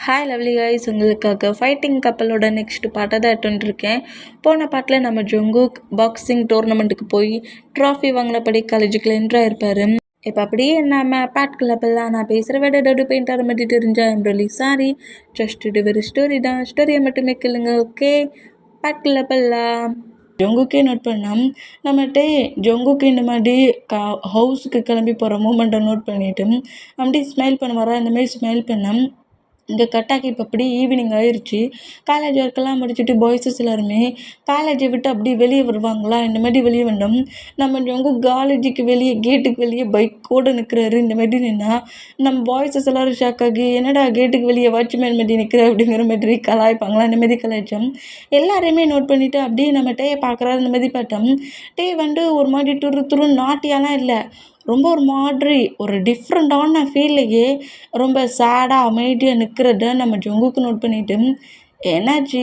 Hi lovely guys, உங்களுக்காக fighting கப்பலோட next பாட்டை தான் எடுத்துட்டுருக்கேன். போன பாட்டில் நம்ம ஜங்குக் பாக்ஸிங் டோர்னமெண்ட்டுக்கு போய் ட்ராஃபி வாங்கினபடி காலேஜுக்குள்ள என்ட்ரு ஆயிருப்பார். இப்போ அப்படியே நம்ம பேட் கிளப்பெல்லாம் நான் பேசுகிற விட டடு பெயிண்டார மட்டும் தெரிஞ்சா ஐம் ரியலி சாரி. ஜஸ்ட் இது ஒரு ஸ்டோரி தான், ஸ்டோரியை மட்டுமே கேளுங்க. ஓகே, பேட் கிளப்பெல்லாம் ஜங்குக்கே நோட் பண்ணோம். நம்மகிட்ட ஜங்குக்கு இந்த மாதிரி ஹவுஸுக்கு கிளம்பி போகிற மூமெண்ட்டை நோட் பண்ணிவிட்டு அப்படியே ஸ்மைல் பண்ண வர இந்த மாதிரி ஸ்மைல் பண்ணோம். இங்கே கட்டாக்கி இப்போ அப்படி ஈவினிங் ஆயிடுச்சு. காலேஜ் ஒர்க்கெல்லாம் முடிச்சுட்டு பாய்ஸஸ் எல்லாருமே காலேஜை விட்டு அப்படி வெளியே வருவாங்களா. இந்த மாதிரி வெளியே வந்தோம். நம்ம ஜங்கு காலேஜுக்கு வெளியே கேட்டுக்கு வெளியே பைக்கோடு நிற்கிறாரு. இந்த மாதிரி நின்னா நம்ம பாய்ஸஸ் எல்லோரும் ஷாக் ஆகி என்னடா கேட்டுக்கு வெளியே வாட்ச்மேன் மாதிரி நிற்கிற அப்படிங்கிற மாதிரி கலாய்ப்பாங்களா. இந்த மாதிரி கலாய்ச்சோம். எல்லாரையுமே நோட் பண்ணிவிட்டு அப்படியே நம்ம டேயை பார்க்குறாரு. இந்த மாதிரி பார்த்தோம். டே ஒரு மாதிரி துரு நாட்டியாலாம் இல்லை, ரொம்ப ஒரு மாதிரி ஒரு டிஃப்ரெண்ட்டான ஃபீல்லையே ரொம்ப சேடாக அமைதியாக நிற்கிறத நம்ம ஜங்குக்கு நோட் பண்ணிவிட்டு என்னாச்சு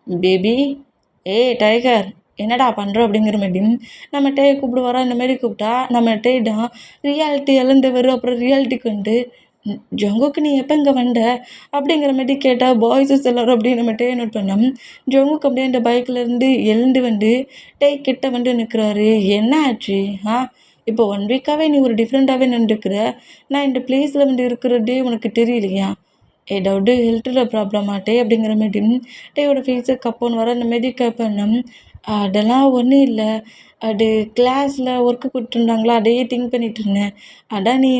பேபி, டைகர் என்னடா பண்ணுற அப்படிங்கிற மாதிரி நம்ம டேயை கூப்பிடுவாரா. இந்த மாதிரி கூப்பிட்டா நம்ம டேடா ரியாலிட்டி இழந்தவர். அப்புறம் ரியாலிட்டிக்கு வந்து ஜங்குக்கு நீ எப்போ இங்கே வந்த அப்படிங்கிற மாதிரி கேட்டால் பாய்ஸஸ் எல்லோரும் அப்படியே நம்ம டே நோட் பண்ணோம். ஜங்குக்கு அப்படியே அந்த பைக்கிலேருந்து எழுந்து வந்து டே கிட்ட வந்து நிற்கிறாரு. என்ன ஆச்சு இப்போ 1 வீக்காகவே நீ ஒரு டிஃப்ரெண்ட்டாகவே நின்றுருக்குற. நான் இந்த பிளேஸில் வந்து இருக்கிறதே உனக்கு தெரியலையா? ஏதாவது ஹெல்த்தில் ப்ராப்ளமாட்டே அப்படிங்கிற மாதிரி டேயோட ஃபேஸை கப்போன்னு வர அந்த மாரி கேட்பேன். அதெல்லாம் ஒன்றும் இல்லை, அது கிளாஸில் ஒர்க்கு கொடுத்துருந்தாங்களா, அதையே திங்க் பண்ணிட்டு இருந்தேன். அதான் நீ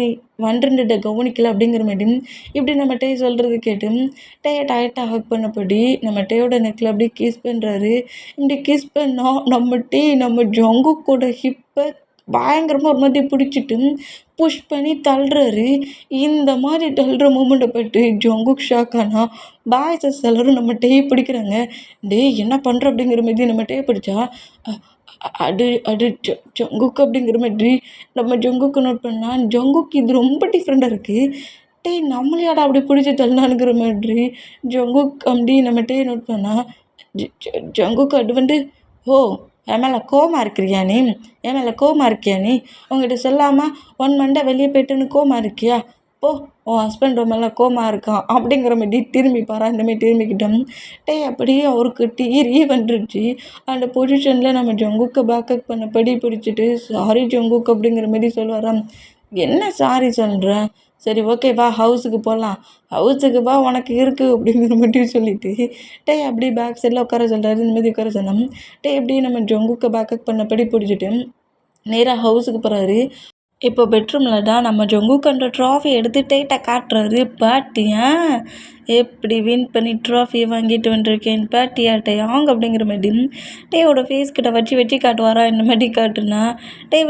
வந்துருந்ததை கவனிக்கல அப்படிங்கிற மாதிரி இப்படி நம்ம டே சொல்கிறது கேட்டு டேயை டைட்டாக ஹக் பண்ணபடி நம்ம டேயோட நெக்கில் அப்படியே கிஸ் பண்ணுறாரு. இப்படி கிஸ் பண்ணால் நம்ம ஜங்குக்கோட ஹிப்பை பயங்கரமாக ஒரு மாதிரி பிடிச்சிட்டு புஷ் பண்ணி தள்ளுறாரு. இந்த மாதிரி தள்ளுற மூமெண்ட்டை பட்டு ஜங்குக் ஷாக் ஆனால் பாய்ஸஸ் எல்லோரும் நம்ம டே பிடிக்கிறாங்க. என்ன பண்ணுற அப்படிங்கிற மாதிரி நம்ம டே பிடிச்சா அது ஜங்குக் அப்படிங்கிற மாதிரி நம்ம ஜங்குக்கு நோட் பண்ணால் ஜங்குக் இது ரொம்ப டிஃப்ரெண்ட்டாக இருக்குது. நம்மளையாடா அப்படி பிடிச்சி தள்ளானுங்கிற மாதிரி ஜங்குக் அப்படி நம்ம நோட் பண்ணால் ஜங்குக் அது வந்து என் மேலே கோமா இருக்கிறியா நீ? என் மேலே கோமா இருக்கியா நீ? உங்கள்கிட்ட சொல்லாமல் 1 மண்டை வெளியே போய்ட்டுன்னு கோமா இருக்கியா? உன் ஹஸ்பண்ட் மேலே கோமா இருக்கான் அப்படிங்கிற மாதிரி திரும்பி பாரா. இந்த மாதிரி திரும்பிக்கிட்டோம். அப்படியே அவருக்கு டீரியே வந்துடுச்சு. அந்த பொசிஷனில் நம்ம ஜங்குக்கை பேக்கப் பண்ணபடி பிடிச்சிட்டு சாரி ஜங்குக் அப்படிங்கிற மாதிரி சொல்லுவாராம். என்ன சாரி சொல்கிறேன்? சரி ஓகே வா, ஹவுஸுக்கு போகலாம். ஹவுஸுக்கு வா, உனக்கு இருக்குது அப்படிங்கிற மாதிரி சொல்லிவிட்டு அப்படியே பேக் சைடில் உட்கார சொல்கிறாரு. இந்த மாதிரி உட்கார சொன்னோம். எப்படியே நம்ம ஜங்குக்கை பேக்கப் பண்ணபடி பிடிச்சிட்டு நேராக ஹவுஸுக்கு போகிறாரு. இப்போ பெட்ரூமில் தான் நம்ம ஜங்குக்கு அந்த ட்ராஃபி எடுத்து டேட்டை காட்டுறாரு. பாட்டியா எப்படி வின் பண்ணி ட்ராஃபியை வாங்கிட்டு வந்துருக்கேன் பாட்டியாட்டையாங்க அப்படிங்கிற மாதிரி டேயோட ஃபேஸ் கிட்ட வச்சு காட்டுவாரா. இந்த மாதிரி காட்டுனா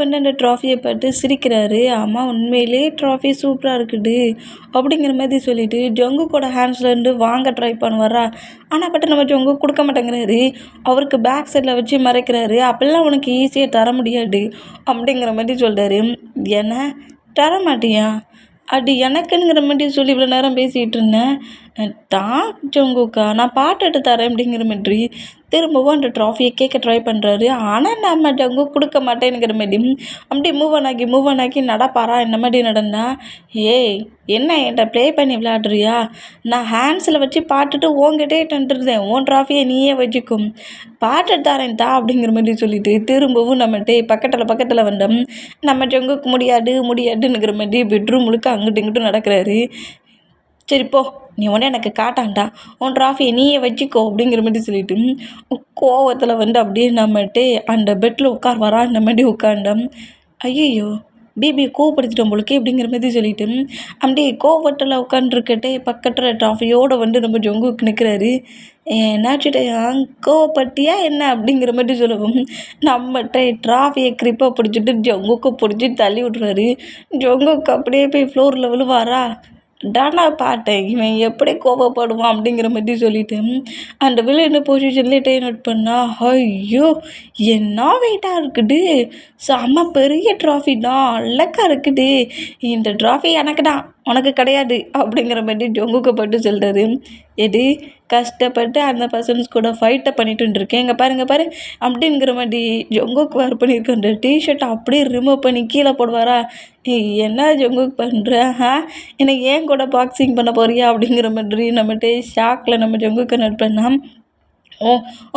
வந்து அந்த ட்ராஃபியை பார்த்து சிரிக்கிறாரு. ஆமாம், உண்மையிலே ட்ராஃபி சூப்பராக இருக்குது அப்படிங்கிற மாதிரி சொல்லிவிட்டு ஜங்குக்கோட ஹேண்ட்ஸ்லேருந்து வாங்க ட்ரை பண்ணுவாரா. ஆனால் பட்டு நம்ம ஜங்கு கொடுக்க மாட்டேங்கிறாரு. அவருக்கு பேக் சைடில் வச்சு மறைக்கிறாரு. அப்பெல்லாம் உனக்கு ஈஸியாக தர முடியாது அப்படிங்கிற மாதிரி சொல்கிறாரு. என்ன தர மாட்டியா? அது எனக்குங்கிற மாதிரி சொல்லி இவ்வளோ நேரம் பேசிகிட்டு இருந்தேன். தான் ஜங்குக்கா, நான் பாட்டுட்டு தரேன் அப்படிங்கிற மாதிரி திரும்பவும் அந்த ட்ராஃபியை கேட்க ட்ரை பண்ணுறாரு. ஆனால் நம்ம ஜங்கு கொடுக்க மாட்டேங்கிற மாதிரி அப்படி மூவ் ஆன் ஆக்கி நடப்பாரா. இந்த மாதிரி நடந்தா என்ன என்கிட்ட ப்ளே பண்ணி விளையாடுறியா? நான் ஹேண்ட்ஸில் வச்சு பாட்டுட்டு உங்ககிட்டே தந்துருந்தேன். உன் ட்ராஃபியை நீயே வச்சுக்கும், பாட்டு தரேன் தா அப்படிங்கிற மாதிரி சொல்லிட்டு திரும்பவும் நம்மகிட்டே பக்கத்தில் வந்தோம். நம்ம ஜங்குக்கு முடியாதுங்கிற மாதிரி பெட்ரூம் முழுக்க அங்கிட்டு இங்கிட்டும் நடக்கிறாரு. சரி போ, நீ உடனே எனக்கு காட்டான்டா, உன் ட்ராஃபியை நீயே வச்சுக்கோ அப்படிங்கிற மாதிரி சொல்லிட்டு கோவத்தில் வந்து அப்படியே நம்மகிட்டே அந்த பெட்டில் உட்கார் அந்த மாதிரி உட்காண்டோம். ஐயோ பேபி கோவப்படுத்திட்டோம் போலுக்கே அப்படிங்கிற மாதிரி சொல்லிட்டு அப்படியே கோவத்தில் உட்காந்துருக்கட்டே பக்கத்தில் ட்ராஃபியோடு வந்து நம்ம ஜங்குக்கு நிற்கிறாரு. என்னாச்சுட்டே கோவப்பட்டியா என்ன அப்படிங்கிற மாதிரி சொல்லுவோம். நம்மகிட்ட ட்ராஃபியை கிரிப்பாக பிடிச்சிட்டு ஜங்குக்கு பிடிச்சி தள்ளி விட்றாரு. ஜங்குக்கு அப்படியே போய் ஃப்ளோரில் விழுவாரா. டானா பாட்டேன் இவன் எப்படி கோபப்படுவான் அப்படிங்கிற மாதிரி சொல்லிட்டு அந்த விழுந்த பொசிஷன்லேயே நோட் பண்ணா. ஐயோ என்ன வெயிட்டாக இருக்குது, செம்ம பெரிய ட்ராஃபி தான், அழகாக இருக்குது. இந்த ட்ராஃபி எனக்கு தான், உனக்கு கிடையாது அப்படிங்கிற மாதிரி ஜங்குக்கு பட்டு சொல்கிறாரு. கஷ்டப்பட்டு அந்த பர்சன்ஸ் கூட ஃபைட்டை பண்ணிட்டு இருக்கேன். இங்கே பாரு அப்படிங்கிற மாதிரி ஜங்குக் வேர் பண்ணியிருக்க அந்த டிஷர்ட்டை அப்படியே ரிமூவ் பண்ணி கீழே போடுவாரா. என்ன ஜங்குக் பண்ணுற என்னை ஏன் கூட பாக்ஸிங் பண்ண போறியா அப்படிங்கிற மாதிரி நம்மகிட்ட ஷாக்கில் நம்ம ஜங்குக்கை நட் பண்ணால்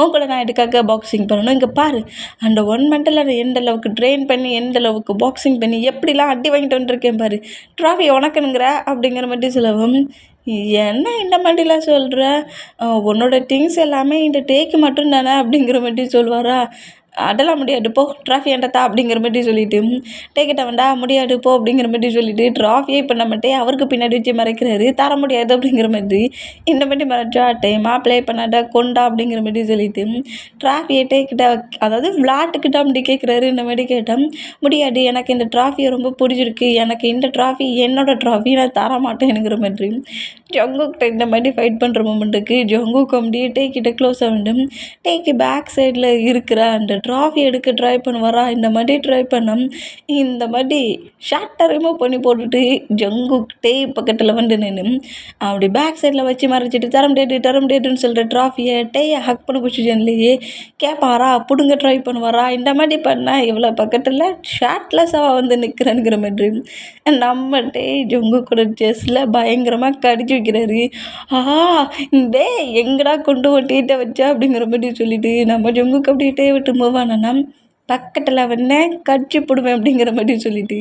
உன் கூட நான் எதுக்காக பாக்ஸிங் பண்ணணும். இங்கே பாரு அந்த 1 மந்த்தில் நான் எந்த அளவுக்கு ட்ரெயின் பண்ணி எந்த அளவுக்கு பாக்ஸிங் பண்ணி எப்படிலாம் அடி வாங்கிட்டு வந்துருக்கேன் பாரு. ட்ராஃபி உனக்குனுங்கிற அப்படிங்கிற மாதிரி சொல்லவும் என்ன இந்த மாதிரிலாம் சொல்கிற, உன்னோட திங்ஸ் எல்லாமே இந்த டேக்கு மட்டும் தானே அப்படிங்கிற மாதிரி சொல்லுவாரா. அதெல்லாம் முடியாது போ, ட்ராஃபி என்கிட்ட அப்படிங்கிற மாதிரி சொல்லிட்டு டேக்கிட்ட வேண்டா முடியாது போ அப்படிங்கிற மாதிரி சொல்லிட்டு ட்ராஃபியை இப்போ நம்மகிட்டே அவருக்கு பின்னாடி வச்சு மறைக்கிறாரு. தர முடியாது அப்படிங்கிற மாதிரி இந்த மாதிரி மறைச்சா டைமாக ப்ளே பண்ணாட்டா கொண்டா அப்படிங்கிற மாதிரி சொல்லிட்டு ட்ராஃபியை டேக்கிட்ட அதாவது விளாட்டுக்கிட்ட அப்படி கேட்குறாரு. இந்த மாதிரி கேட்டால் முடியாது, எனக்கு இந்த ட்ராஃபியை ரொம்ப பிடிச்சிருக்கு, எனக்கு இந்த ட்ராஃபி என்னோட ட்ராஃபி நான் தர மாட்டேனுங்கிற மாதிரி ஜங்குக்கிட்ட இந்த மாதிரி ஃபைட் பண்ணுற மூமெண்ட்டுக்கு ஜங்குக்கு அப்படியே டேக்கிட்ட க்ளோஸ் ஆகிட்டு டேக்கு பேக் சைடில் இருக்கிற அந்த ட்ராஃபி எடுக்க ட்ரை பண்ணுவாரா. இந்த மாதிரி ட்ரை பண்ண இந்த மாதிரி ஷார்ட்டை ரிமூவ் பண்ணி போட்டுட்டு ஜங்குக் டே பக்கத்தில் வந்து நின்று அப்படி பேக் சைடில் வச்சு மறைச்சிட்டு தர முடியாதுன்னு சொல்கிற ட்ராஃபியை டேயை ஹக் பண்ண பொசிஷன்லேயே கேட்பாரா, பிடுங்க ட்ரை பண்ணுவாரா. இந்த மாதிரி பண்ணால் இவ்வளோ பக்கத்தில் ஷார்ட்லெஸ்ஸாக வந்து நிற்கிறேங்கிற மாதிரி நம்ம டே ஜங்குக்கோட செஸ்ஸில் பயங்கரமாக கடிச்சு வைக்கிறாரு. டே எங்கடா கொண்டு ஒட்டிகிட்ட வச்சா அப்படிங்கிற மாதிரி சொல்லிட்டு நம்ம ஜங்குக்கு அப்படியே விட்டு போவானா பக்கத்தில் வந்தேன் கடிச்சு போடுவேன் அப்படிங்கிற மாதிரி சொல்லிட்டு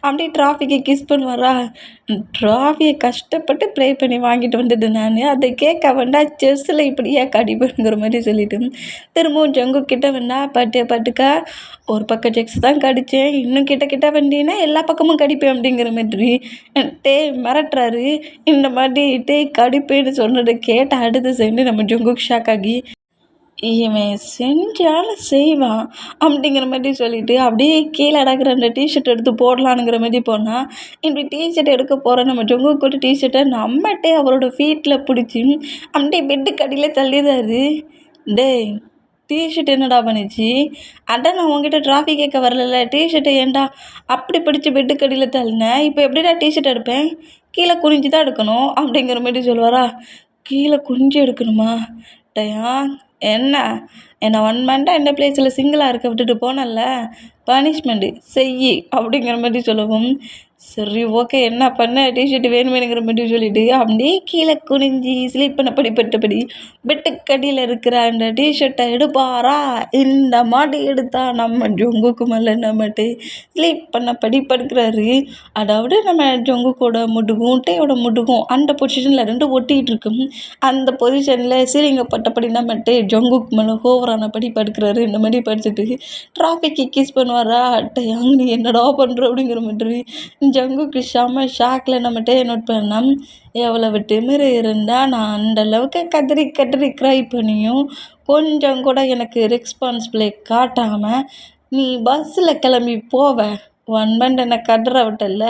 அப்படியே ட்ராஃபிக்கை கிஸ் பண்ணுவாரா. ட்ராஃபியை கஷ்டப்பட்டு ப்ளே பண்ணி வாங்கிட்டு வந்தது நான், அதை கேட்க வேண்டா செஸ்ஸில் இப்படியே கடிப்புங்கிற மாதிரி சொல்லிட்டு திரும்பவும் ஜங்கு கிட்ட வேண்டா பட்டுக்கா ஒரு பக்கம் செக்ஸ் தான் கடித்தேன், இன்னும் கிட்ட வந்தீங்கன்னா எல்லா பக்கமும் கடிப்பேன் அப்படிங்கிற மாதிரி டே மிரட்டுறாரு. இந்த மாதிரி டே கடிப்பேன்னு சொன்னதை கேட்ட அடுத்த சென்று நம்ம ஜங்குக்கு ஷாக் ஆகி இவன் செஞ்சாலும் செய்வான் அப்படிங்கிற மாதிரி சொல்லிட்டு அப்படியே கீழே அடக்கிற அந்த டிஷர்ட் எடுத்து போடலானுங்கிற மாதிரி போனால் இப்படி டிஷர்ட் எடுக்க போகிற நம்ம ஜங்குக்கு கூட டிஷர்ட்டை நம்மகிட்டே அவரோட ஃபீட்டில் பிடிச்சி அப்படியே பெட்டுக்கு அடியில் தள்ளிடுறாரு. டேய் டிஷர்ட் என்னடா பண்ணிச்சு, அதான் நான் உங்ககிட்ட ட்ராஃபி கேட்க வரல, டிஷர்ட்டை ஏன்டா அப்படி பிடிச்சி பெட்டுக்கு அடியில் தள்ளினேன், இப்போ எப்படிடா டிஷர்ட் எடுப்பேன், கீழே குனிஞ்சு தான் எடுக்கணும் அப்படிங்கிற மாதிரி சொல்லுவாரா. கீழே குனிஞ்சு எடுக்கணுமா டயா, என்னை 1 மந்த்தாக இந்த பிளேஸில் சிங்கிளாக இருக்க விட்டுட்டு போனல, பனிஷ்மெண்ட்டு செய் அப்படிங்கிற மாதிரி சொல்லவும் சரி ஓகே என்ன பண்ண டிஷர்ட் வேணுங்கிற மாதிரி சொல்லிவிட்டு அப்படியே கீழே குனிஞ்சி ஸ்லீப் பண்ண படிப்பட்டபடி பெட்டுக்கடியில் இருக்கிற அந்த டிஷர்ட்டை எடுப்பாரா. இந்த மாதிரி எடுத்தால் நம்ம ஜங்குக்கு மேலே நம்மட்டு ஸ்லீப் பண்ண படுக்கிறாரு. அதாவது நம்ம ஜங்குக்கோட முடுகும் டேயோட முடுகும் அந்த பொசிஷனில் 2 ஒட்டிகிட்டு இருக்கும். அந்த பொசிஷனில் சீலிங்கப்பட்டபடி நம்மட்டு ஜங்குக்கு மேலே ஓவரான படி படுக்கிறாரு. இந்த மாதிரி படிச்சுட்டு ட்ராஃபிக்கு கிஸ் பண்ணுவாரா. டேயாங்க நீ என்னடா பண்ணுற அப்படிங்கிற மாதிரி ஜங்குக்கு செம்ம ஷாக்கில் நம்மகிட்டே நோட் பண்ணோம். எவ்வளவு திமிரு இருந்தால் நான் அந்த அளவுக்கு கதறி க்ரை பண்ணியும் கொஞ்சம் கூட எனக்கு ரெஸ்பான்சிபிளை காட்டாமல் நீ பஸ்ஸில் கிளம்பி போவ 1 மந்த் என்னை கதற விட்டல,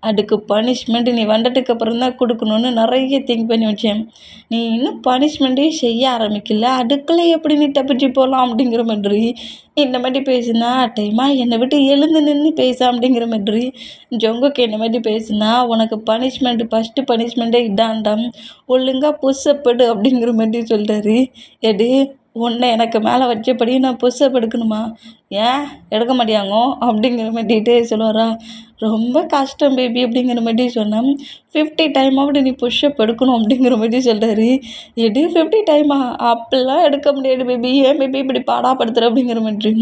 அதுக்கு பனிஷ்மெண்ட் நீ வந்ததுக்கு அப்புறம் தான் கொடுக்கணுன்னு நிறைய திங்க் பண்ணி வச்சேன். நீ இன்னும் பனிஷ்மெண்ட்டே செய்ய ஆரம்பிக்கல, அதுக்குள்ளே எப்படி நீ தப்பிச்சு போகலாம் அப்படிங்கிற மாதிரி இந்த மாதிரி பேசுனா டைமா என்னை விட்டு எழுந்து நின்று பேச அப்படிங்கிற மாதிரி ஜங்குக்கு என்ன மாதிரி பேசுனா உனக்கு ஃபஸ்ட்டு பனிஷ்மெண்ட்டே இதான்டாம், ஒழுங்காக புஷ்அப் அப்படிங்கிற மாதிரி சொல்கிறாரு. எடு உன்னை எனக்கு மேலே வச்சபடி நான் புஷ்அப் எடுக்கணுமா, ஏன் எடுக்க மாட்டியாங்கோ அப்படிங்கிற மாதிரிட்டே சொல்லுவாரா. ரொம்ப கஷ்டம் பேபி அப்படிங்கிற மாதிரி சொன்னேன். 50 டைமாவது நீ புஷ்அப் எடுக்கணும் அப்படிங்கிற மாதிரி சொல்கிறாரு. எடு 50 டைமா, அப்படிலாம் எடுக்க முடியாது பேபி, ஏன் பேபி இப்படி பாடாப்படுத்துகிற அப்படிங்கிற மாதிரி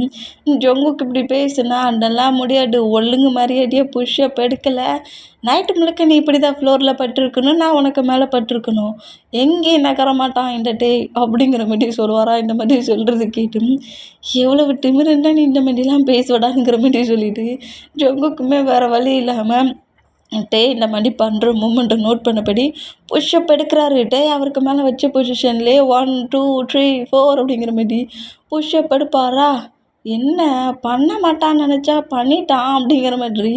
ஜங்குக்கு இப்படி பேசுனா அதெல்லாம் முடியாது, ஒழுங்கு மரியாதையாக புஷ்அப் எடுக்கலை நைட்டு முழுக்க நீ இப்படி தான் ஃப்ளோரில் பட்டிருக்கணும், நான் உனக்கு மேலே பட்டிருக்கணும், எங்கேயும் நகர மாட்டான் இந்த டே அப்படிங்கிற மாதிரி சொல்லுவாரா. இந்த மாதிரி சொல்கிறது கேட்டு எவ்வளவு திமிருன்னா நீ இந்த மாதிரிலாம் பேசுவடாங்கிற மாதிரி சொல்லிட்டு ஜங்குக்குமே வேறு வழி இல்லாமல் டே இந்த மாதிரி பண்ணுற மூமெண்ட்டை நோட் பண்ணபடி புஷ்அப் எடுக்கிறாரு. டே அவருக்கு மேலே வச்ச பொசிஷன்லேயே 1 2 3 4 அப்படிங்கிற மாதிரி புஷ்அப் எடுப்பாரா. என்ன பண்ண மாட்டான்னு நினச்சா பண்ணிட்டான் அப்படிங்கிற மாதிரி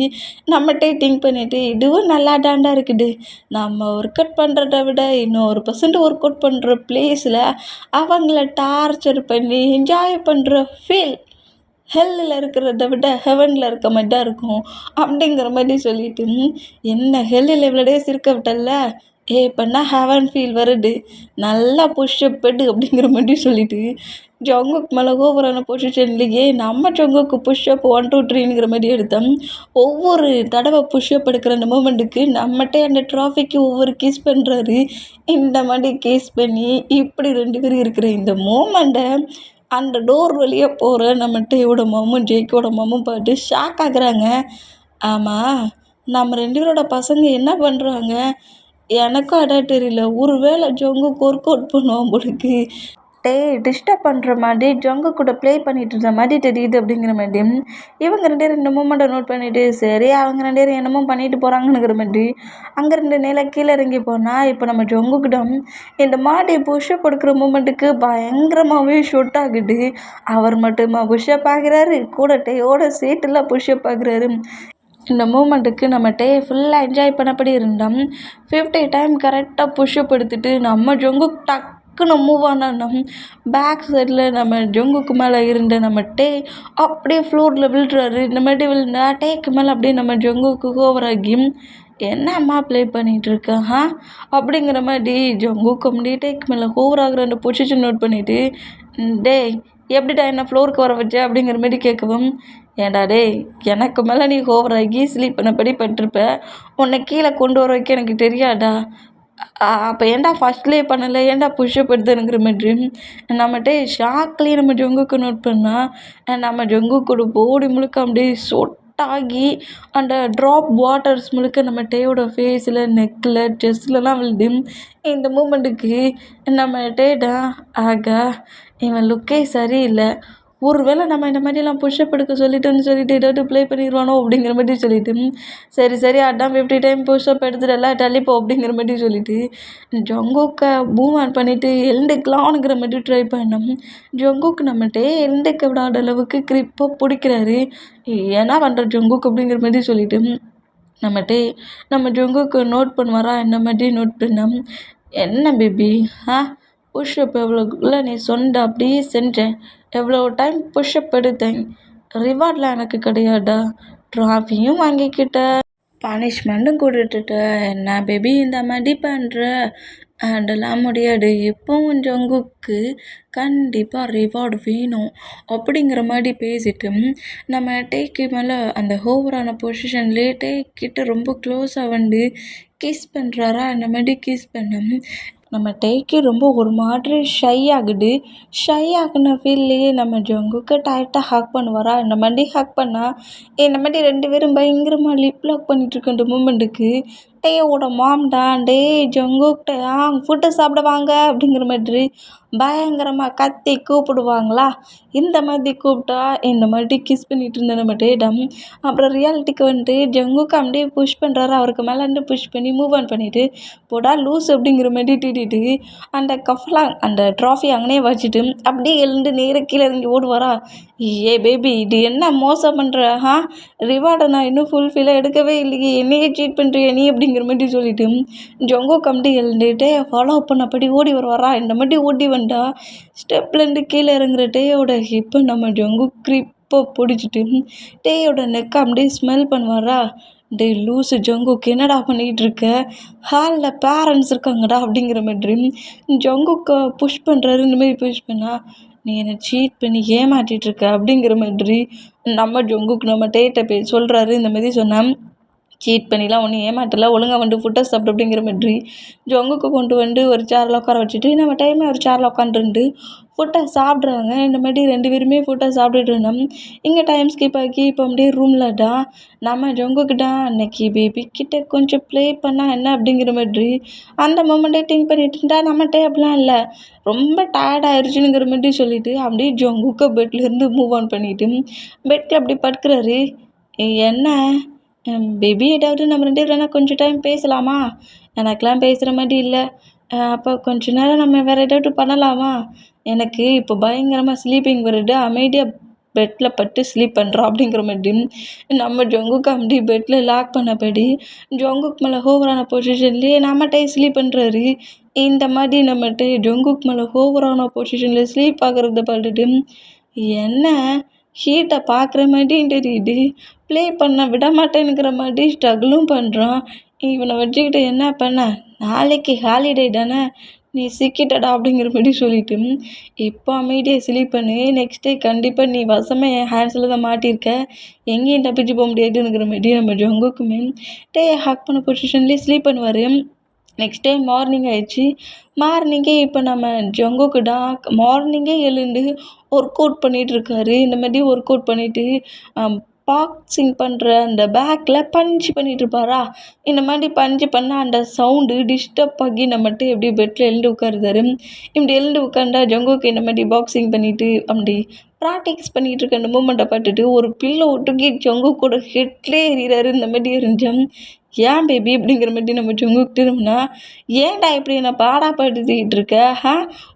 நம்மகிட்டே திங்க் பண்ணிவிட்டு இதுவும் நல்லா தாண்டா இருக்குது, நம்ம ஒர்க் அவுட் பண்ணுறத விட இன்னும் 1% ஒர்க் அவுட் பண்ணுற பிளேஸில் அவங்கள டார்ச்சர் பண்ணி என்ஜாய் பண்ணுற ஃபீல் ஹெல்லில் இருக்கிறத விட ஹெவனில் இருக்க மாதிரி தான் இருக்கும் அப்படிங்கிற மாதிரி சொல்லிட்டு என்ன ஹெல்லில் இவ்வளோ டேஸ் இருக்க விட்டல, இப்போனா ஹெவன் ஃபீல் வருது, நல்லா புஷ்அப் பெட்டு அப்படிங்கிற மாதிரி சொல்லிட்டு ஜங்குக் மேலே ஓவரான பொசிஷன்லேயே நம்ம ஜங்குக்கு புஷ்அப் 1 2 3ங்கிற மாதிரி எடுத்தோம். ஒவ்வொரு தடவை புஷ்அப் எடுக்கிற அந்த மூமெண்ட்டுக்கு நம்மகிட்ட அந்த ட்ராஃபிக்கு ஒவ்வொரு கிஸ் பண்ணுறாரு. இந்த மாதிரி கிஸ் பண்ணி இப்படி 2 பேரும் இருக்கிற இந்த மூமெண்ட்டை அந்த டோர் வழியாக போகிற நம்ம டேயோட மாமும் ஜேக்கோட மாமும் பார்த்து ஷாக் ஆகுறாங்க. ஆமாம், நம்ம 2 பேரோட பசங்க என்ன பண்ணுறாங்க? எனக்கும் அதான் தெரியல. ஒருவேளை ஜங்குக் ஒர்க் அவுட் பண்ணுவான் போலுக்கு. டேய் டிஸ்டர்ப் பண்ணுற மாதிரி ஜங்குக் கூட ப்ளே பண்ணிட்டு இருந்த மாதிரி தெரியுது அப்படிங்கிற மாதிரி இவங்க 2 பேரும் இந்த மூமெண்ட்டை நோட் பண்ணிவிட்டு சரி அவங்க 2 பேரும் என்னமோ பண்ணிட்டு போகிறாங்கங்கிற மாதிரி அங்கே 2 நிலை கீழே இறங்கி போனால் இப்போ நம்ம ஜங்குக்கிடம் இந்த மாதிரி புஷ்அப் எடுக்கிற மூமெண்ட்டுக்கு பயங்கரமாகவே ஷூட் ஆகுது. அவர் மட்டுமா புஷ்அப் ஆகுறாரு, கூட டேயோட சீட்டில் புஷ்அப் ஆகுறாரு. இந்த மூமெண்ட்டுக்கு நம்ம டே ஃபுல்லாக என்ஜாய் பண்ணபடி இருந்தோம். 50 டைம் கரெக்டாக புஷ்அப் எடுத்துட்டு நம்ம ஜங்குக் டக்குன்னு மூவ் ஆனோம். பேக் சைடில் நம்ம ஜங்குக்கு மேலே இருந்த நம்ம டே அப்படியே ஃப்ளோரில் விழுறாரு. இந்த மாதிரி விழுந்தா டேக்கு மேலே அப்படியே நம்ம ஜங்குக்கு ஓவர் ஆகி என்னம்மா ப்ளே பண்ணிகிட்ருக்க அப்படிங்கிற மாதிரி ஜங்குக்கு அப்படியே டேக்கு மேலே ஓவர் ஆகிற அந்த பொசிஷன் நோட் பண்ணிவிட்டு டேய் எப்படிடா என்ன ஃப்ளோருக்கு வர வச்ச அப்படிங்கிற மாதிரி கேட்கவும் ஏன்டா டேய் எனக்கு மேலே நீ ஓவர் ஆகி ஸ்லீப் பண்ணபடி பட்டிருப்ப, உன்னை கீழே கொண்டு வர வைக்க எனக்கு தெரியாதா? அப்போ ஏன்டா ஃபஸ்ட்லேயே பண்ணலை, ஏன்டா புஷ்அப் எடுத்தனுங்கிற மாதிரி நம்மகிட்ட ஷாக்லேயே நம்ம ஜங்குக்கு நோட் பண்ணால் நம்ம ஜங்குக்கோட பாடி முழுக்க அப்படியே சொட்டாகி அந்த ட்ராப் வாட்டர்ஸ் முழுக்க நம்ம டேயோட ஃபேஸில் நெக்கில் செஸ்ட்லலாம் விழுது. இந்த மூமெண்ட்டுக்கு நம்ம டேடா ஆகா இவன் லுக்கே சரியில்லை, ஒருவேளை நம்ம இந்த மாதிரிலாம் புஷ்அப் எடுக்க சொல்லிட்டோன்னு சொல்லிட்டு ஏதாவது ப்ளே பண்ணிடுவானோ அப்படிங்கிற மாதிரி சொல்லிட்டு சரி அதான் 50 டைம் புஷ்அப் எடுத்துடல தள்ளிப்போ அப்படிங்கிற மாதிரி சொல்லிட்டு ஜங்குக்கை மூவ் ஆன் பண்ணிவிட்டு எழுந்துக்கலாம்ங்கிற மாதிரி ட்ரை பண்ணோம். ஜங்குக்கு நம்மகிட்ட எழுந்துக்க விடாத அளவுக்கு கிரிப்பாக பிடிக்கிறாரு. என்ன பண்ணுற ஜங்குக் அப்படிங்கிற மாதிரி சொல்லிட்டு நம்மகிட்ட நம்ம ஜங்குக்கு நோட் பண்ணுவாரா இந்த மாதிரி நோட் பண்ணோம். என்ன பேபி புஷ்அப் எவ்வளோக்குள்ளே நீ சொன்ன அப்படியே செஞ்சேன், எவ்வளோ டைம் புஷ்அப் எடுத்தேன், ரிவார்ட்லாம் எனக்கு கிடையாதா, ட்ராஃபியும் வாங்கிக்கிட்ட, பனிஷ்மெண்ட்டும் கொடுத்துட்ட, என்ன பேபி இந்த மாதிரி பண்ணுற, அதெல்லாம் முடியாது, இப்போவும் ஜங்குக்கு கண்டிப்பாக ரிவார்டு வேணும் அப்படிங்கிற மாதிரி பேசிட்டு நம்ம டேக்கு மேலே அந்த ஓவரான பொசிஷன்லேயே டேக்கிட்ட ரொம்ப க்ளோஸாக வந்து கிஸ் பண்ணுறாரா. அந்த மாதிரி கிஸ் பண்ண நம்ம டேக்கு ரொம்ப ஒரு மாதிரி ஷை ஆகுது. ஷை ஆகுன ஃபீல்லையே நம்ம ஜங்குக்கு டைட்டாக ஹக் பண்ணுவாரா. இந்த மாதிரி ஹக் பண்ணால் இந்த மாதிரி 2 பேரும் பயங்கரமாக லிப் லாக் பண்ணிகிட்ருக்க அந்த மூமெண்ட்டுக்கு டேயோட மாம்டா டேய் ஜங்குக்கிட்ட ஃபுட்டு சாப்பிட வாங்க அப்படிங்கிற மாதிரி பயங்கரமாக கத்தி கூப்பிடுவாங்களா. இந்த மாதிரி கூப்பிட்டா இந்த மாதிரி கிஸ் பண்ணிகிட்டு இருந்த நம்ம டேடம் அப்புறம் ரியாலிட்டிக்கு வந்துட்டு ஜங்குக்கு அப்படியே புஷ் பண்ணுறாரு. அவருக்கு மேலே வந்து புஷ் பண்ணி மூவ் ஆன் பண்ணிவிட்டு போடா லூஸ் அப்படிங்கிற மாதிரி திட்டிட்டு அந்த கஃப்லாம் அந்த ட்ராஃபி அங்கனே வச்சுட்டு அப்படியே எழுந்து நேராக கீழே இறங்கி ஓடுவாரா. ஏ பேபி இது என்ன மோசம் பண்ணுற ரிவார்டை நான் இன்னும் ஃபுல்ஃபில்லாக எடுக்கவே இல்லையே, என்னையே சீட் பண்ணுறிய நீ அப்படிங்கிற மாதிரி சொல்லிட்டு ஜங்குக் அப்படியே எழுந்துட்டு ஃபாலோ பண்ணபடி ஓடி வருவாரா. இந்த மாதிரி ஓடி வந்தா ஸ்டெப்லேருந்து கீழே இறங்குற டேயோட ஹிப்பை நம்ம ஜங்குக் கிரிப்பை பிடிச்சிட்டு டேயோட நெக்கை அப்படியே ஸ்மெல் பண்ணுவாரா. டே லூஸு ஜங்குக் என்னடா பண்ணிகிட்டு இருக்க, ஹாலில் பேரண்ட்ஸ் இருக்காங்கடா அப்படிங்கிற மாதிரி ஜங்குக்கை புஷ் பண்ணுறாரு. இந்த மாதிரி புஷ் பண்ணா நீ என்னை சீட் பண்ணி ஏமாற்றிட்டுருக்க அப்படிங்கிற மாதிரி நம்ம ஜங்குக் நம்ம டேட்ட சொல்கிறாரு. இந்த மாதிரி சொன்னால் சீட் பண்ணிலாம் ஒன்றும் ஏமாற்றல, ஒழுங்காக வந்து ஃபுட்டை சாப்பிட்டு அப்படிங்கிற மாதிரி ஜங்குக்கு கொண்டு வந்து ஒரு சேரில் உட்கார வச்சுட்டு நம்ம டைமே ஒரு சேரில் உட்காந்துருந்து ஃபுட்டை சாப்பிட்றாங்க. இந்த மாதிரி 2 பேருமே ஃபுட்டை சாப்பிட்டுட்டு இருந்தோம். இங்கே டைம் ஸ்கிப் ஆகி இப்போ அப்படியே ரூமில் தான் நம்ம ஜங்குக்கிட்ட அன்னைக்கு பேபி கிட்ட கொஞ்சம் ப்ளே பண்ணால் என்ன அப்படிங்கிற மாதிரி அந்த மொமெண்ட்டை திங்க் பண்ணிட்டு இருந்தா நம்மகிட்ட அப்படிலாம் இல்லை, ரொம்ப டயர்ட் ஆயிடுச்சுங்கிற மாதிரி சொல்லிட்டு அப்படியே ஜங்குக்கை பெட்லேருந்து மூவ் ஆன் பண்ணிவிட்டு பெட்டில் அப்படி படுக்கிறாரு. என்ன பேபி ஏதாவது நம்ம 2 பேரும் வேணால் கொஞ்சம் டைம் பேசலாமா, எனக்கெலாம் பேசுகிற மாதிரி இல்லை, அப்போ கொஞ்ச நேரம் நம்ம வேறு ஏதாவது பண்ணலாமா, எனக்கு இப்போ பயங்கரமாக ஸ்லீப்பிங் வருது, அமைதியாக பெட்டில் பட்டு ஸ்லீப் பண்ணுறோம் அப்படிங்கிற மாதிரி நம்ம ஜங்குக்கு அப்படி பெட்டில் லாக் பண்ணபடி ஜங்குக் மேலே ஓவரான பொசிஷன்லேயே நம்மகிட்டே ஸ்லீப் பண்ணுறாரு. இந்த மாதிரி நம்மகிட்ட ஜங்குக் மேலே ஓவரான பொசிஷனில் ஸ்லீப் ஆகிறத பார்த்துட்டு என்ன ஹீட்டை பார்க்குற மாதிரியும் தெரியுது, ப்ளே பண்ண விட மாட்டேனுங்கிற மாதிரி ஸ்ட்ரகிளும் பண்ணுறான். இவனை வச்சுக்கிட்டு என்ன பண்ண, நாளைக்கு ஹாலிடே தானே, நீ சிக்கிட்டடா அப்படிங்கிற மாரி சொல்லிட்டு இப்போ அமைதியாக ஸ்லீப் பண்ணு. நெக்ஸ்ட் டே கண்டிப்பாக நீ வசமாக என் ஹேண்ட்ஸில் தான் மாட்டியிருக்க, எங்கேயும் தப்பிச்சு போக முடியாதுங்கிற மாரி நம்ம ஜங்குக்குமே ஹக் பண்ண பொசிஷன்லேயே ஸ்லீப் பண்ணுவார். நெக்ஸ்ட் டே மார்னிங் ஆயிடுச்சு. மார்னிங்கே இப்போ நம்ம ஜங்குக்கு மார்னிங்கே எழுந்து ஒர்க் அவுட் பண்ணிகிட்ருக்காரு. இந்த மாதிரி ஒர்க் அவுட் பண்ணிவிட்டு பாக்ஸிங் பண்ணுற அந்த பேக்கில் பஞ்ச் பண்ணிகிட்ருப்பாரா, இந்த மாதிரி பஞ்சு பண்ணால் அந்த சவுண்டு டிஸ்டர்ப் ஆகி நம்மகிட்ட எப்படி பெட்டில் எழுந்து உட்காருதாரு. இப்படி எழுந்து உட்காந்தா ஜங்குக்கு இந்த மாதிரி பாக்ஸிங் பண்ணிவிட்டு அப்படி ப்ராக்டிக்ஸ் பண்ணிகிட்டு இருக்க அந்த மூமெண்ட்டை பார்த்துட்டு ஒரு பில்லோ ஒட்டுக்கி ஜங்குக்கோட ஹெட்லேயே எறிகிறாரு. இந்த மாதிரி எறிஞ்சேன். ஏன் பேபி அப்படிங்கிற மாதிரி நம்ம ஜங்குக்கு திரும்பினா, ஏன்டா இப்படி என்னை பாடாப்படுத்திக்கிட்டு இருக்க,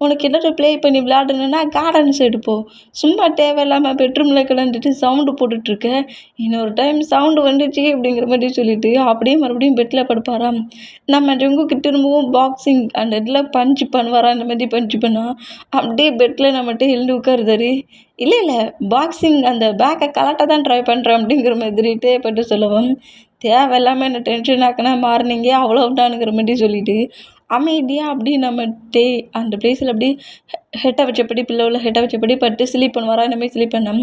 உனக்கு என்னட்டு ப்ளே பண்ணி விளையாடணுன்னா கார்டன் சைடு போ, சும்மா தேவையில்லாமல் பெட்ரூமில் கிளம்பிட்டு சவுண்டு போட்டுட்ருக்க, இன்னொரு டைம் சவுண்டு வந்துச்சு அப்படிங்கிற மாதிரி சொல்லிவிட்டு அப்படியே மறுபடியும் பெட்டில் படுப்பாராம். நம்ம ஜங்குக்கு திரும்பவும் பாக்ஸிங் அந்த இதில் பஞ்ச் பண்ணுவாரா, இந்த மாதிரி பஞ்ச் பண்ணால் அப்படியே பெட்டில் நம்மகிட்ட எழுந்து உட்காருதாரு. இல்லை பாக்ஸிங் அந்த பேக்கை கலட்ட தான் ட்ரை பண்ணுறேன் அப்படிங்கிற மாதிரிட்டே பட்டு சொல்லவும், தேவையில்லாமல் என்ன டென்ஷன் ஆக்கினா மார்னிங்கே அவ்வளோதானுங்கிற மாதிரி சொல்லிவிட்டு அமைதியாக அப்படி நம்ம அந்த பிளேஸில் அப்படி ஹெட்டை வச்சபடி பில்லோவில் ஹெட்டை வச்சபடி பட்டு ஸ்லீப் பண்ணுவாரா. இந்த மாதிரி ஸ்லீப் பண்ணோம்.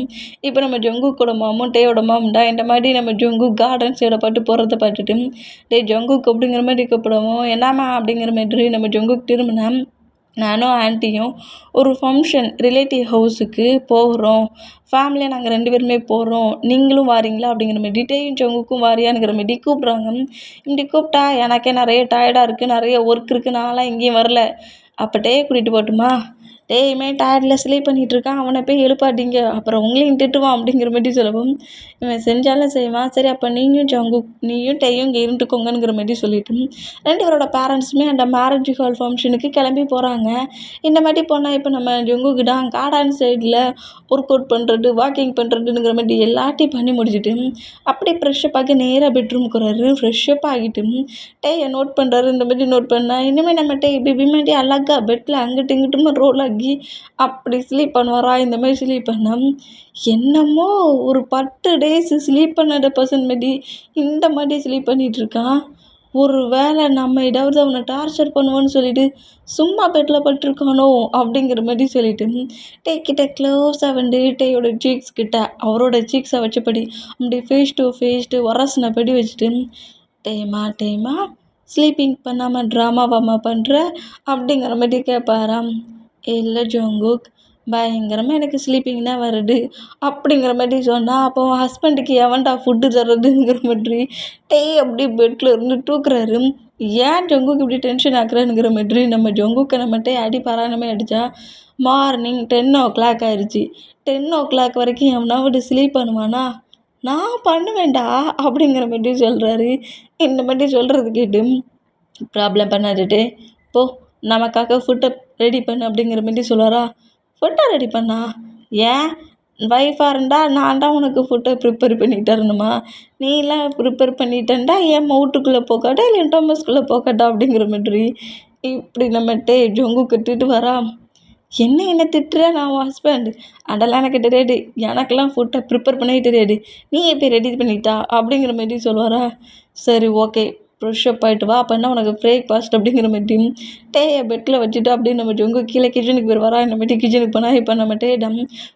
இப்போ நம்ம ஜங்குக்கோட மாமும் டேயோட மாமும் தான் இந்த மாதிரி நம்ம ஜங்கு கார்டன் சைடை பட்டு போகிறத பார்த்துட்டு ஜங்குக்கு அப்படிங்கிற மாதிரி கூப்பிடுவோம். என்னம்மா அப்படிங்கிற மாதிரி நம்ம ஜங்குக்கு திரும்பினேன். நானும் ஆன்ட்டியும் ஒரு ஃபங்க்ஷன் ரிலேட்டிவ் ஹவுஸுக்கு போகிறோம், ஃபேமிலியாக நாங்கள் 2 பேருமே போகிறோம், நீங்களும் வாரீங்களா அப்படிங்கிற மாதிரி டேயும் ஜங்குக்கும் வாரியானுங்கிற மாதிரி கூப்பிட்றாங்க. இப்படி கூப்பிட்டா எனக்கே நிறைய டயர்டாக இருக்குது, நிறைய ஒர்க் இருக்குது, நான்லாம் எங்கேயும் வரல, அப்போ டேயை கூட்டிகிட்டு போகட்டுமா, டேயுமே டயர்டில் ஸ்லீப் பண்ணிகிட்டு இருக்கான், அவனை போய் எழுப்பாட்டிங்க, அப்புறம் உங்களையும் திட்டுவான் அப்படிங்கிற மாதிரி சொல்லவும், இவன் செஞ்சாலும் செய்வான், சரி அப்போ நீயும் டேயும் இங்கே இருந்துக்கோங்கிற மாதிரி சொல்லிட்டு 2 பேரோட பேரண்ட்ஸுமே அந்த மேரேஜ் ஹால் ஃபங்க்ஷனுக்கு கிளம்பி போகிறாங்க. இந்த மாதிரி போனால் இப்போ நம்ம ஜங்குக்கு தான் கார்டன் சைடில் ஒர்க் அவுட் பண்ணுறது, வாக்கிங் பண்ணுறதுங்கிற மாதிரி எல்லாத்தையும் பண்ணி முடிச்சுட்டு அப்படியே ஃப்ரெஷ்ஷப் ஆகி நேராக பெட்ரூமுக்கு வர்றாரு. ஃப்ரெஷ்ஷப் ஆகிட்டு டேயை நோட் பண்ணுறாரு. இந்த மாதிரி நோட் பண்ணால் இனிமேல் நம்ம பேபி மாதிரி அழகாக பெட்டில் அங்கிட்டு இங்கிட்டுமா ரோல் ஆகி அப்படி ஸ்லீப் பண்ணுவாரா. இந்த மாதிரி ஸ்லீப் பண்ணால் என்னமோ ஒரு 10 டேஸ் ஸ்லீப் பண்ணாத பர்சன் மாரி இந்த மாதிரி ஸ்லீப் பண்ணிகிட்ருக்கான். ஒரு வேளை நம்ம ஏதாவது அவனை டார்ச்சர் பண்ணுவோன்னு சொல்லிட்டு சும்மா பெட்டில் பட்டிருக்கானோ அப்படிங்கிற மாதிரி சொல்லிட்டு கிட்ட க்ளோஸாக வந்து டேயோட சீக்ஸ் கிட்ட அவரோட சீக்ஸை வச்சபடி அப்படி ஃபேஸ் டு ஃபேஸ்ட்டு வரசினபடி வச்சுட்டு டேமா ஸ்லீப்பிங் பண்ணாமல் ட்ராமாவாமா பண்ணுற அப்படிங்கிற மாதிரி கேட்பாராம். இல்லை ஜங்குக், பயங்கரமாக எனக்கு ஸ்லீப்பிங் தான் வருது அப்படிங்கிற மாதிரி சொன்னால், அப்போ உன் ஹஸ்பண்டுக்கு எவன்டா ஃபுட்டு தர்றதுங்கிற மாதிரி அப்படி பெட்டில் இருந்து தூக்குறாரு. ஏன் ஜங்குக்கு இப்படி டென்ஷன் ஆக்குறானுங்கிற மாதிரி நம்ம ஜங்குக்கை நம்மகிட்ட அடி பாராயணமே அடித்தா மார்னிங் 10 ஆயிடுச்சு. 10 வரைக்கும் எவனாவது ஸ்லீப் பண்ணுவானா, நான் பண்ணுவேன்டா அப்படிங்கிற மாதிரி சொல்கிறாரு. இந்த மாதிரி சொல்கிறது கேட்டு ப்ராப்ளம் பண்ணாதுட்டு போ நமக்காக ஃபுட்டை ரெடி பண்ணு அப்படிங்கிற மாதிரி சொல்லுவாரா. ஃபுட்டை ரெடி பண்ணா, ஏன் ஒய்ஃபாக இருந்தால் நான் தான் உனக்கு ஃபுட்டை ப்ரிப்பேர் பண்ணி தரணுமா, நீலாம் ப்ரிப்பேர் பண்ணிட்டேன்டா என் மவுட்டுக்குள்ளே போக்காட்டா இல்லை என் டொமஸ்குள்ளே போக்காட்டா அப்படிங்கிற மாதிரி இப்படி நம்மகிட்ட ஜொங்கு கட்டிட்டு வரா. என்ன திட்டுற, நான் உன் ஹஸ்பண்ட், அதெல்லாம் எனக்கு தெரியாது, எனக்கெல்லாம் ஃபுட்டை ப்ரிப்பேர் பண்ணவே தெரியாது, நீ எப்படி ரெடி பண்ணிட்டா அப்படிங்கிற மாதிரி சொல்லுவாரா. சரி ஓகே ஃப்ரெஷ்ஷப் ஆகிட்டு வா, அப்போ என்ன உனக்கு பிரேக்ஃபாஸ்ட் அப்படிங்கிற மாதிரி பெட்டில் வச்சுட்டு அப்படியே நம்ம ஜொங்கு கீழே கிச்சனுக்கு போயிடுவாரா. இந்த மாதிரி கிச்சனுக்கு போனால் இப்போ நம்ம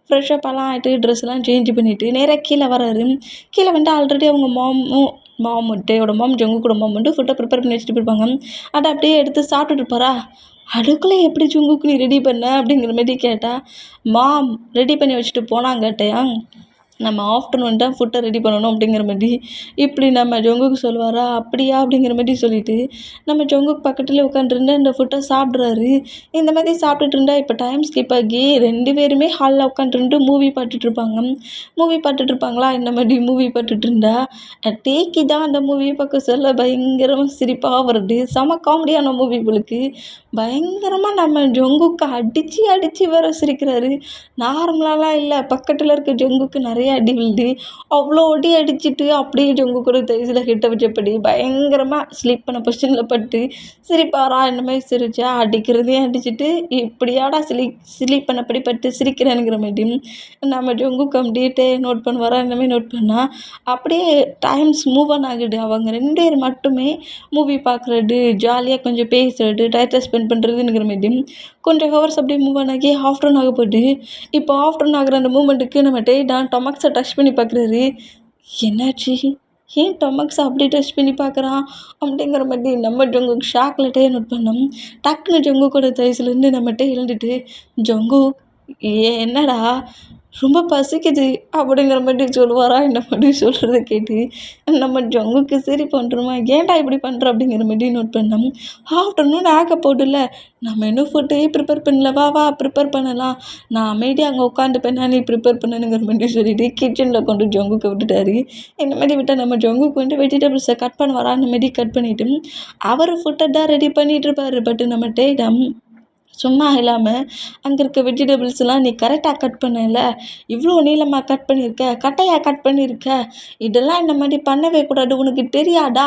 ஃப்ரெஷ்ஷப்பெல்லாம் ஆகிட்டு ட்ரெஸ்லாம் சேஞ்ச் பண்ணிவிட்டு நேராக கீழே வராரு. கீழே வந்துட்டு ஆல்ரெடி அவங்க டேயோட மாம் ஜங்கு கூட மாம் வந்து ஃபுட்டை ப்ரிப்பேர் பண்ணி வச்சுட்டு போயிருப்பாங்க. அதை அப்படியே எடுத்து சாப்பிட்டுட்டு இருப்பாரா. அதுக்குள்ளே எப்படி ஜங்குக்கு நீ ரெடி பண்ண அப்படிங்கிற மாதிரி கேட்டால், மாம் ரெடி பண்ணி வச்சுட்டு போனாங்கட்டையா, நம்ம ஆஃப்டர்நூன் தான் ஃபுட்டை ரெடி பண்ணணும் அப்படிங்கிற மாதிரி இப்படி நம்ம ஜங்குக்கு சொல்லுவாரா. அப்படியா அப்படிங்கிற மாதிரி சொல்லிவிட்டு நம்ம ஜங்குக்கு பக்கத்துலேயே உட்காந்துருந்து அந்த ஃபுட்டை சாப்பிட்றாரு. இந்த மாதிரி சாப்பிட்டுட்டு இருந்தால் இப்போ டைம் ஸ்கிப் ஆகி 2 பேருமே ஹாலில் உட்காந்துருந்து மூவி பார்த்துட்ருப்பாங்களா. இந்த மாதிரி மூவி பார்த்துட்டு இருந்தா டேக்கி தான் அந்த மூவி பார்க்க சொல்ல பயங்கரமாக சிரிப்பாக வருது. செம காமெடியான மூவி உங்களுக்கு பயங்கரமாக நம்ம ஜங்குக்கு அடித்து வர சிரிக்கிறாரு. நார்மலாலாம் இல்லை, பக்கத்தில் இருக்க ஜங்குக்கு நிறைய நிறைய அடி விழுது. அவ்வளோ அடி அடிச்சுட்டு அப்படியே ஜங்குக்கோட தைஸில் கிட்ட வச்சபடி பயங்கரமாக ஸ்லீப் பண்ண பொசிஷனில் பட்டு சிரிப்பாரா இந்த மாதிரி சிரிச்சா அடிக்கிறதையும் அடிச்சுட்டு இப்படியாடா ஸ்லீப் பண்ணபடி பட்டு சிரிக்கிறேனுங்கிற மாதிரி நம்ம ஜங்குக்கு அப்படியே நோட் பண்ணுவாரா இந்த மாதிரி நோட் பண்ணால் அப்படியே டைம்ஸ் மூவ் ஆன் ஆகுது. அவங்க 2 பேர் மட்டுமே மூவி பார்க்குறது, ஜாலியாக கொஞ்சம் பேசுறது, டயத்தை ஸ்பெண்ட் பண்ணுறதுங்கிற மாதிரி கொஞ்சம் ஹவர்ஸ் அப்படியே மூவ் ஆன் ஆகி ஆஃப்டர்நூன் ஆக போகுது. இப்போ ஆஃப்டர்நூன் ஆகிற அந்த மூமெண்ட்டுக்கு நம்ம டேடான் டொமக்ஸை டச் பண்ணி பார்க்குறாரு. என்னாச்சு, ஏன் டொமக்ஸை அப்படி டச் பண்ணி பார்க்குறான் அப்படிங்கிற மாதிரி நம்ம ஜங்குக் ஷாக்கில் நோட் பண்ணோம். டக்குன்னு ஜங்குக்கோட தைஸ்லேருந்து நம்மகிட்ட எழுந்துட்டு, ஜங்குக் என்னடா ரொம்ப பசிக்குது அப்படிங்கிற மாதிரி சொல்லுவாரா இந்த மாதிரி சொல்கிறத கேட்டு நம்ம ஜங்குக்கு சரி பண்ணுறோமா, ஏன்டா இப்படி பண்ணுற அப்படிங்கிற மாதிரி நோட் பண்ணோம். ஆஃப்டர்நூன் ஆக போடுல, நம்ம இன்னும் ஃபுட்டே ப்ரிப்பேர் பண்ணல, வா வா ப்ரிப்பேர் பண்ணலாம், நான் அமைதியாக அங்கே உட்காந்துப்பேன், நீ ப்ரிப்பேர் பண்ணணுங்கிற மாதிரி சொல்லிட்டு கிச்சனில் கொண்டு ஜங்குக்கு விட்டுட்டாரு. இந்த மாதிரி விட்டால் நம்ம ஜங்குக்கு வந்து வெஜிடபிள்ஸை கட் பண்ண வரா அந்த மாதிரி கட் பண்ணிவிட்டு அவர் ஃபுட்டை தான் ரெடி பண்ணிகிட்டு இருப்பார். பட் நம்ம டேடம் சும்மா இல்லாமல் அங்கே இருக்க வெஜிடபிள்ஸ்லாம் நீ கரெக்டாக கட் பண்ணல, இவ்வளோ நீளமாக கட் பண்ணியிருக்க, கட்டையாக கட் பண்ணியிருக்க, இதெல்லாம் இந்த மாதிரி பண்ணவே கூடாது, உனக்கு தெரியாதா,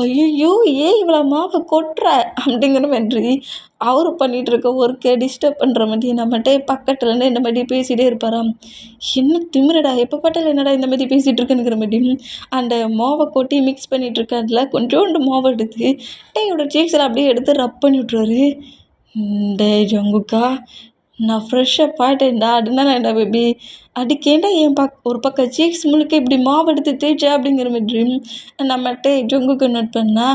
ஐயோ ஏன் இவ்வளோ மாவை கொட்டுற அப்படிங்கிற மாதிரி அவர் பண்ணிகிட்டு இருக்க ஒர்க்கை டிஸ்டர்ப் பண்ணுற மாதிரி நம்மகிட்ட பக்கத்துலேருந்து இந்த மாதிரி பேசிகிட்டே இருப்பாராம். என்ன திமிரடா, எப்போ பார்த்தாலும் என்னடா இந்த மாதிரி பேசிகிட்டு இருக்குங்கிற மாதிரி அந்த மாவை கொட்டி மிக்ஸ் பண்ணிகிட்டு இருக்காதுல கொஞ்சோண்டு மாவை எடுத்து டேயோட சீக்ஸில் அப்படியே எடுத்து ரப் பண்ணி விட்ருவாரு. டேய் ஜங்குக்கா, நான் ஃப்ரெஷ்ஷப் ஆகிட்டேன்டா, அதனால என்ன பேபி அடிக்கேண்டா என் ஒரு பக்கம் சீக்ஸ் முழுக்க இப்படி மாவு எடுத்து தேய்ச்சா அப்படிங்கிற மாதிரி நம்மகிட்ட ஜங்குக்கு நோட் பண்ணா,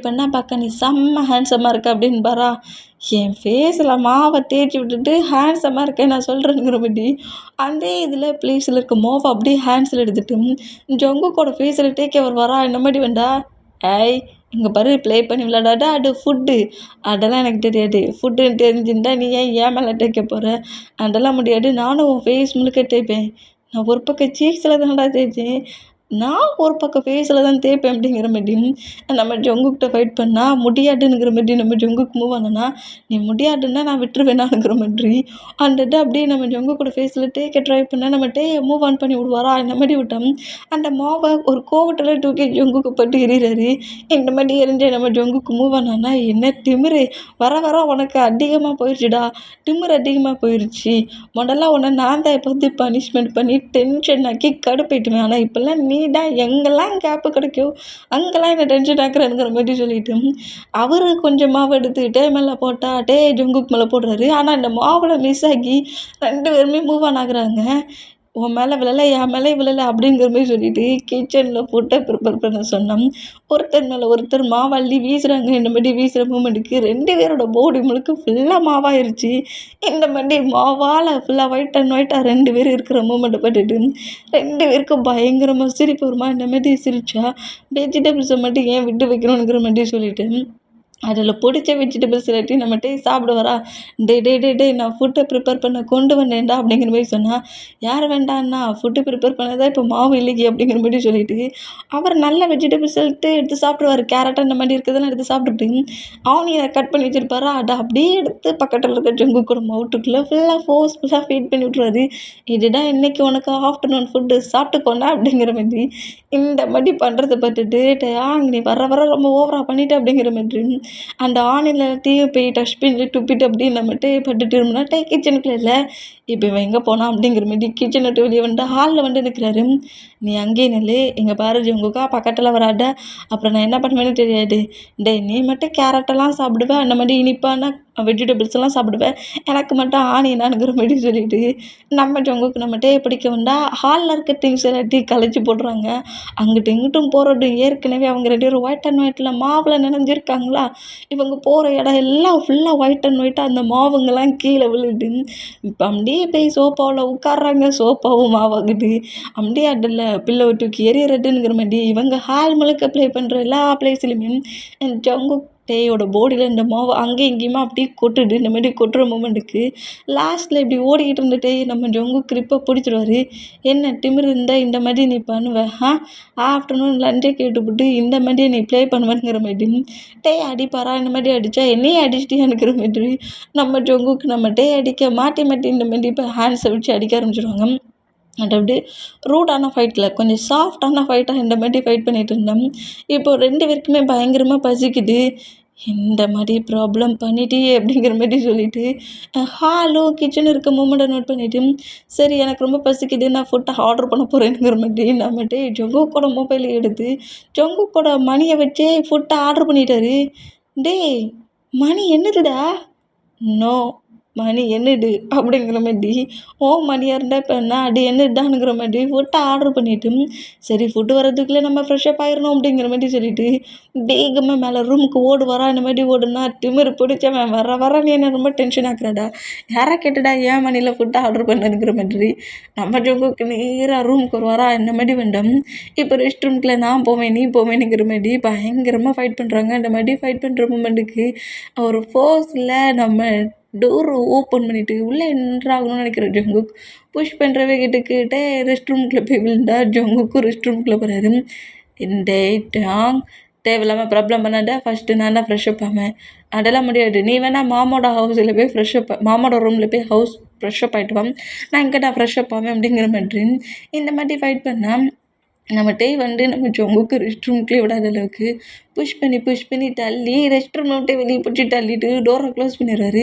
பண்ணா பார்க்க நீ செம்ம ஹேண்ட்ஸமாக இருக்க அப்படின்னு பாரா, என் ஃபேஸில் மாவை தேய்ச்சி விட்டுட்டு ஹேண்ட்ஸமாக இருக்கேன் நான் சொல்கிறேங்கிற மாதிரி அந்த இதில் ப்ளேஸில் இருக்க மாவை அப்படியே ஹேண்ட்ஸில் எடுத்துட்டு ஜங்குக்கோட ஃபேஸில் தேய்க்க வரா இந்த மாதிரி வேண்டா, ஏய் இங்கே பாரு ப்ளே பண்ணி விளையாடாடா, அது ஃபுட்டு, அதெல்லாம் எனக்கு தெரியாது, ஃபுட்டுன்னு தெரிஞ்சுருந்தா நீ ஏன் மேலே தேய்க்க போகிற, அதெல்லாம் முடியாது, நானும் உன் ஃபேஸ் முழுக்க தேய்ப்பேன், நான் ஒரு பக்கம் சீக்ஸில் தான்டா தேய்ச்சேன், நான் ஒரு பக்கம் ஃபேஸில் தான் தேய்ப்பேன் அப்படிங்கிற மாதிரி நம்ம ஜங்குக்கிட்ட ஃபைட் பண்ணால் முடியாதுங்கிற மாதிரி நம்ம ஜங்குக்கு மூவ் ஆனோன்னா, நீ முடியாதுன்னா நான் விட்டுருவேனாங்கிற மாதிரி அந்த இதை அப்படியே நம்ம ஜங்குக்கோட ஃபேஸில் தேய்க்க ட்ரை பண்ணால் நம்ம மூவ் ஆன் பண்ணி விடுவாரா இந்த மாதிரி விட்டோம். அந்த மாவை ஒரு கோவத்தில் தூக்கி ஜங்குக்கு பட்டு எறிகிறாரு. இந்த மாதிரி எரிஞ்ச நம்ம ஜங்குக்கு மூவ் ஆனான்னா, என்ன திமிரு, வர வர உனக்கு அதிகமாக போயிடுச்சுடா, திமிரு அதிகமாக போயிடுச்சு, முதல்ல உன்னை நான் தான் இப்போ வந்து பனிஷ்மெண்ட் பண்ணி டென்ஷன் ஆக்கி கடுப்பேற்றுவேன், ஆனால் இப்போல்லாம் நீ தான் எங்கெல்லாம் கேப்பு கிடைக்கும் அங்கெல்லாம் என்ன டென்ஷன் ஆக்குறேங்கிற மாதிரி சொல்லிட்டு அவர் கொஞ்சம் மாவு எடுத்துக்கிட்டே மேலே போட்டா ஜங்குக் மேலே போடுறாரு. ஆனால் அந்த மாவில் மிஸ் ஆகி 2 பேருமே மூவ் ஆன் ஆகுறாங்க. உன் மேலே விழலை, என் மேலே விழலை அப்படிங்கிற மாதிரி சொல்லிட்டு கிச்சனில் ஃபுட்டை ப்ரிப்பேர் பண்ண சொன்னோம். ஒருத்தர் மேலே ஒருத்தர் மாவள்ளி வீசுகிறாங்க. இந்த மாதிரி வீசுகிற மூமெண்ட்டுக்கு 2 பேரோட பாடி முழுக்க ஃபுல்லாக மாவாயிருச்சு. இந்த மாதிரி மாவால் ஃபுல்லாக ஒயிட் அண்ட் ஒயிட்டாக 2 பேர் இருக்கிற மூமெண்ட்டை பார்த்துட்டு 2 பேருக்கும் பயங்கரமாக சிரிப்பு வருமா, இந்த மாதிரி சிரிச்சா வெஜிடபிள்ஸை மட்டும் ஏன் விட்டு வைக்கணுங்கிற மாதிரி சொல்லிட்டு அதில் பிடிச்ச வெஜிடபிள்ஸ் எல்லாத்தையும் நம்மகிட்ட சாப்பிடுவாரா, டே நான் ஃபுட்டை ப்ரிப்பேர் பண்ண கொண்டு வந்தேன்டா அப்படிங்கிற மாதிரி சொன்னால், யார் வேண்டான்னா ஃபுட்டு ப்ரிப்பேர் பண்ணதான் இப்போ மாவு இல்லைக்கு அப்படிங்கிற மாதிரி சொல்லிட்டு அவர் நல்ல வெஜிடபிள்ஸ் எடுத்து சாப்பிடுவார். கேரட் அந்த மாதிரி இருக்கிறதெல்லாம் எடுத்து சாப்பிட்டுட்டு ஆனியனை கட் பண்ணி வச்சுருப்பாரா, அதை அப்படியே எடுத்து பக்கத்தில் இருக்க ஜங்குக்கோட மவுட்டுக்குள்ளே ஃபுல்லாக ஃபீட் பண்ணி விட்ருவாரு. இதுதான் இன்றைக்கி உனக்கு ஆஃப்டர்நூன் ஃபுட்டு சாப்பிட்டுக்கோண்டா அப்படிங்கிற மாதிரி இந்த மாதிரி பண்ணுறதை பார்த்துட்டு நீ வர வர ரொம்ப ஓவராக பண்ணிட்டு அப்படிங்கிற மாதிரி அந்த ஆனில் எல்லாத்தையும் போய் டச் பண்ணி துப்பிட்டு அப்படியே நம்மகிட்ட பட்டுட்டு இருந்தோம்னா கிச்சனுக்குள்ள இல்லை, இப்போ இவன் எங்கே போனான் அப்படிங்கிற மாதிரி கிச்சனை விட்டு வெளியே வந்துட்டு ஹாலில் வந்து நிற்கிறாரு. நீ அங்கேயே நில்லு, எங்கள் பாரு ஜங்குக்கா பக்கத்தில் வராத, அப்புறம் நான் என்ன பண்ணுவேன்னு தெரியாது, நீ மட்டும் கேரட்டெல்லாம் சாப்பிடுவேன், அந்த மாதிரி இனிப்பான வெஜிடபிள்ஸ் எல்லாம் சாப்பிடுவேன், எனக்கு மட்டும் ஆனியனானுங்கிற மாதிரி சொல்லிட்டு நம்ம ஜங்குக்கு நம்மகிட்டே பிடிக்க வந்தால் ஹாலில் இருக்க திங்ஸ் எல்லாத்தையும் கலைச்சி போடுறாங்க. அங்கிட்டு இங்கிட்டும் போகிறது, ஏற்கனவே அவங்க 2 பேரும் ஒயிட் அண்ட் ஒயிட்டில் மாவில் நினைஞ்சிருக்காங்களா, இவங்க போகிற இடம் எல்லாம் ஃபுல்லாக ஒயிட் அண்ட் ஒயிட்டாக அந்த மாவுங்கெல்லாம் கீழே விழுது. இப்போ அப்படியே போய் சோஃபாவில் உட்காடுறாங்க, சோஃபாவும் மாவாகுது, அப்படியே அதில் பில்லோ தூக்கி எறியறதுங்கிற மாதிரி இவங்க ஹால் முழுக்க ப்ளே பண்ணுற எல்லா பிளேஸ்லையுமே ஜங்குக் டேயோட பாடியில் இந்த மாவு அங்கேயும் இங்கேயுமா அப்படியே கொட்டுது. இந்த மாதிரி கொட்டுற மூமெண்ட்டுக்கு லாஸ்ட்டில் இப்படி ஓடிக்கிட்டு இருந்துட்டே நம்ம ஜங்குக் கிரிப்பை பிடிச்சிடுவாரு. என்ன திமிரு இருந்தால் இந்த மாதிரி நீ பண்ணுவேன், ஆஃப்டர்நூன் லஞ்சை கேட்டுவிட்டு இந்த மாதிரி நீ ப்ளே பண்ணுவேங்கிற மாதிரி அடிப்பாரா, இந்த மாதிரி அடித்தா என்னையே அடிச்சிட்டியானுக்கிற மாதிரி நம்ம ஜங்குக் நம்ம அடிக்க மாட்டி இந்த மாதிரி இப்போ ஹேண்ட்ஸை வச்சு அடிக்க ஆரம்பிச்சிடுவாங்க. அது அப்படியே ரூடான ஃபைட்டில் கொஞ்சம் சாஃப்டான ஃபைட்டாக இந்த மாதிரி ஃபைட் பண்ணிகிட்டு இருந்தோம். இப்போ 2 பேருக்குமே பயங்கரமாக பசிக்குது. இந்த மாதிரி ப்ராப்ளம் பண்ணிட்டியே அப்படிங்கிற மாதிரி சொல்லிட்டு ஹாலோ கிச்சன் இருக்க மூமெண்ட்டை நோட் பண்ணிவிட்டு சரி எனக்கு ரொம்ப பசிக்குது நான் ஃபுட்டை ஆர்டர் பண்ண போகிறேங்கிற மாதிரி நம்மகிட்ட ஜங்குக்கோட மொபைல் எடுத்து ஜங்குக்கோட மணியை வச்சே ஃபுட்டை ஆர்டர் பண்ணிட்டாரு. டேய் மணி என்னதுடா? நோ மணி என்னது அப்படிங்கிற மாதிரி மணியாக இருந்தால் இப்போ என்ன அது என்னடானுங்கிற மாதிரி ஃபுட்டை ஆர்டர் பண்ணிவிட்டு சரி ஃபுட்டு வரதுக்குள்ளே நம்ம ஃப்ரெஷ்ஷப் ஆயிடணும் அப்படிங்கிற மாதிரி சொல்லிவிட்டு வேகமாக மேலே ரூமுக்கு ஓடுவாரா இந்த மாதிரி ஓடுனா திமிரு பிடிச்சவன் வர நீ என்ன ரொம்ப டென்ஷன் ஆக்குறடா. யாரை கேட்டுடா ஏன் மணியில் ஃபுட்டை ஆர்டர் பண்ணுங்கிற மாதிரி நம்ம ஜோங்குக்கு நேராக ரூமுக்கு வருவாரா இந்த மாதிரி வேண்டாம். இப்போ ரெஸ்ட் ரூம்குள்ளே நான் போவேன் நீ போவேனுங்கிற மாதிரி பயங்கரமாக ஃபைட் பண்ணுறாங்க. இந்த மாதிரி ஃபைட் பண்ணுற மூமெண்ட்டுக்கு ஒரு ஃபோர்ஸில் நம்ம டோர் ஓப்பன் பண்ணிவிட்டு உள்ளே என்ட்ராகணும்னு நினைக்கிற ஜங்குக் புஷ் பண்ணுற வேகத்துக்கிட்டே ரெஸ்ட் ரூம்குள்ளே போய் விழுந்தா ஜங்குக்கும் ரெஸ்ட் ரூம்குள்ளே போகிறாரு. இந்த தேவையில்லாமல் ப்ராப்ளம் பண்ணாண்டா ஃபஸ்ட்டு நான் தான் ஃப்ரெஷ்ஷப் ஆவேன். அதெல்லாம் முடியாது. நீ வேணால் மாமோட ஹவுஸில் போய் மாமோட ரூமில் போய் ஃப்ரெஷ்ஷப் ஆகிட்டு வான். நான் இங்கே தான் ஃப்ரெஷ்ஷப் ஆவேன் அப்படிங்கிற மாதிரி இந்த மாதிரி ஃபைட் பண்ணால் நம்ம நம்ம ஜங்குக்கு ரெஸ்ட் ரூம்குள்ளே விடாத அளவுக்கு புஷ் பண்ணி தள்ளி ரெஸ்ட் ரூம் விட்டு வெளியே பிடிச்சி தள்ளிட்டு டோரை க்ளோஸ் பண்ணிடுறாரு.